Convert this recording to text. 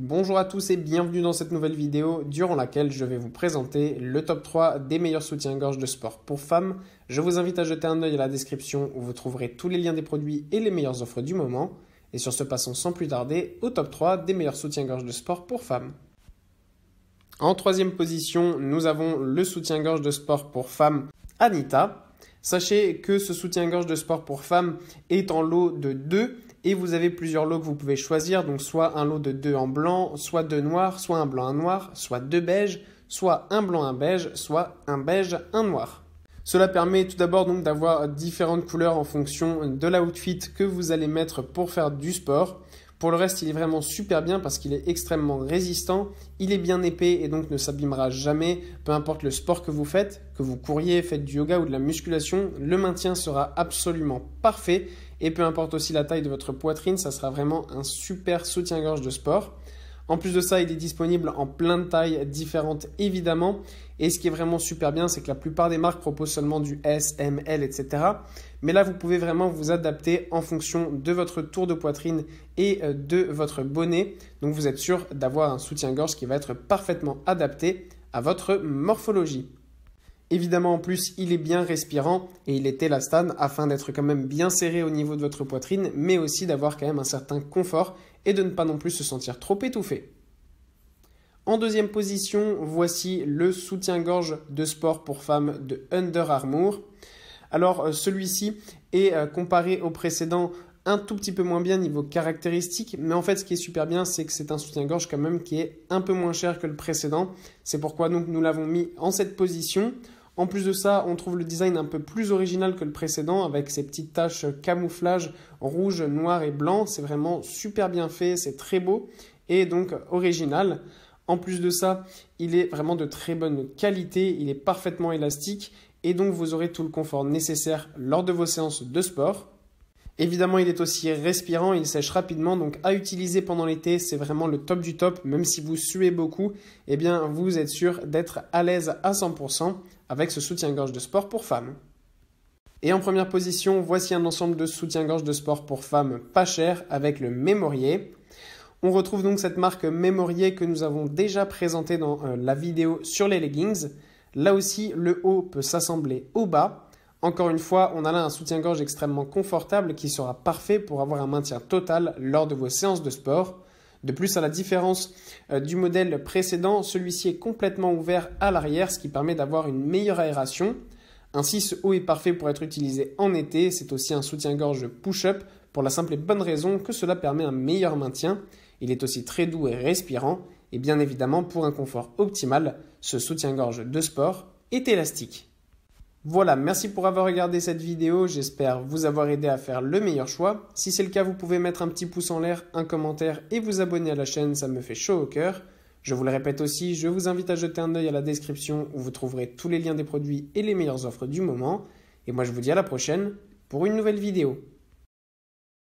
Bonjour à tous et bienvenue dans cette nouvelle vidéo durant laquelle je vais vous présenter le top 3 des meilleurs soutiens-gorge de sport pour femmes. Je vous invite à jeter un œil à la description où vous trouverez tous les liens des produits et les meilleures offres du moment. Et sur ce, passons sans plus tarder au top 3 des meilleurs soutiens-gorge de sport pour femmes. En troisième position, nous avons le soutien-gorge de sport pour femmes Anita. Sachez que ce soutien-gorge de sport pour femmes est en lot de 2 et vous avez plusieurs lots que vous pouvez choisir. Donc soit un lot de 2 en blanc, soit 2 noirs, soit un blanc, un noir, soit 2 beiges, soit un blanc, un beige, soit un beige, un noir. Cela permet tout d'abord donc d'avoir différentes couleurs en fonction de l'outfit que vous allez mettre pour faire du sport. Pour le reste, il est vraiment super bien parce qu'il est extrêmement résistant, il est bien épais et donc ne s'abîmera jamais, peu importe le sport que vous faites, que vous couriez, faites du yoga ou de la musculation, le maintien sera absolument parfait et peu importe aussi la taille de votre poitrine, ça sera vraiment un super soutien-gorge de sport. En plus de ça, il est disponible en plein de tailles différentes évidemment. Et ce qui est vraiment super bien, c'est que la plupart des marques proposent seulement du S, M, L, etc. Mais là, vous pouvez vraiment vous adapter en fonction de votre tour de poitrine et de votre bonnet. Donc vous êtes sûr d'avoir un soutien-gorge qui va être parfaitement adapté à votre morphologie. Évidemment, en plus, il est bien respirant et il est élastane afin d'être quand même bien serré au niveau de votre poitrine, mais aussi d'avoir quand même un certain confort et de ne pas non plus se sentir trop étouffé. En deuxième position, voici le soutien-gorge de sport pour femmes de Under Armour. Alors, celui-ci est comparé au précédent un tout petit peu moins bien niveau caractéristiques, mais en fait ce qui est super bien c'est que c'est un soutien-gorge quand même qui est un peu moins cher que le précédent. C'est pourquoi donc nous l'avons mis en cette position. En plus de ça, on trouve le design un peu plus original que le précédent avec ces petites taches camouflage rouge, noir et blanc. C'est vraiment super bien fait, c'est très beau et donc original. En plus de ça, il est vraiment de très bonne qualité, il est parfaitement élastique et donc vous aurez tout le confort nécessaire lors de vos séances de sport. Évidemment, il est aussi respirant, il sèche rapidement, donc à utiliser pendant l'été, c'est vraiment le top du top. Même si vous suez beaucoup, eh bien, vous êtes sûr d'être à l'aise à 100% avec ce soutien-gorge de sport pour femmes. Et en première position, voici un ensemble de soutien-gorge de sport pour femmes pas cher avec le Mémorier. On retrouve donc cette marque Mémorier que nous avons déjà présentée dans la vidéo sur les leggings. Là aussi, le haut peut s'assembler au bas. Encore une fois, on a là un soutien-gorge extrêmement confortable qui sera parfait pour avoir un maintien total lors de vos séances de sport. De plus, à la différence du modèle précédent, celui-ci est complètement ouvert à l'arrière, ce qui permet d'avoir une meilleure aération. Ainsi, ce haut est parfait pour être utilisé en été. C'est aussi un soutien-gorge push-up pour la simple et bonne raison que cela permet un meilleur maintien. Il est aussi très doux et respirant. Et bien évidemment, pour un confort optimal, ce soutien-gorge de sport est élastique. Voilà, merci pour avoir regardé cette vidéo, j'espère vous avoir aidé à faire le meilleur choix. Si c'est le cas, vous pouvez mettre un petit pouce en l'air, un commentaire et vous abonner à la chaîne, ça me fait chaud au cœur. Je vous le répète aussi, je vous invite à jeter un œil à la description où vous trouverez tous les liens des produits et les meilleures offres du moment. Et moi je vous dis à la prochaine pour une nouvelle vidéo.